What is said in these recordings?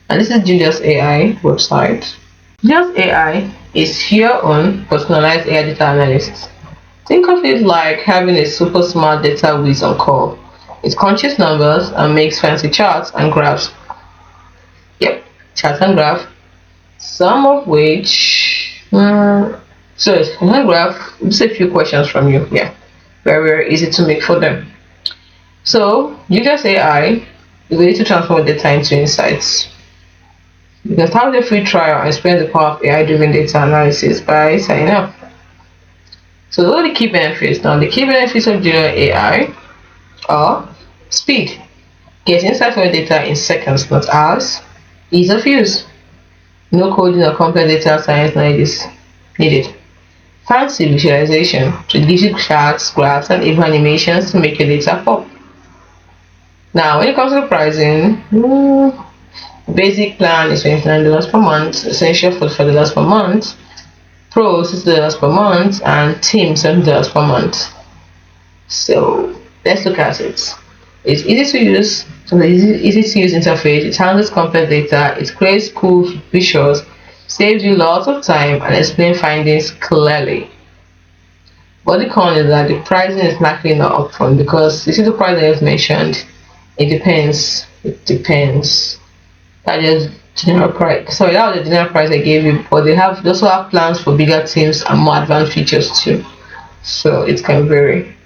And this is Julius AI website. Julius AI is your own personalized AI data analysis. Think of it like having a super smart data whiz on call. It crunches numbers and makes fancy charts and graphs. Yep, charts and graphs. Some of which, so one graph, just a few questions from you. Yeah, very easy to make for them. So Julius AI is ready to transform data into insights. You can start with a free trial and experience the power of AI-driven data analysis by signing up. So those are the key benefits. Now the key benefits of Julius AI are speed. Get insight from your data in seconds, not hours. Ease of use. No coding or complex data science knowledge is needed. Fancy visualization. So it gives you charts, graphs, and even animations to make your data pop. Now, when it comes to pricing, basic plan is $29 per month, essential $45 per month, pro $60 per month, and team $70 per month. So let's look at it. It's easy to use, so the easy to use interface. It handles complex data, it creates cool visuals, saves you lots of time, and explains findings clearly. But the con is that the pricing is likely not upfront because you see the price I just mentioned. It depends. It depends. That is general price. Sorry, that was the general price I gave you. But they also have plans for bigger teams and more advanced features too. So it can vary.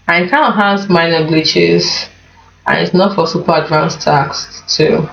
And it kind of has minor glitches, and it's not for super advanced tasks too.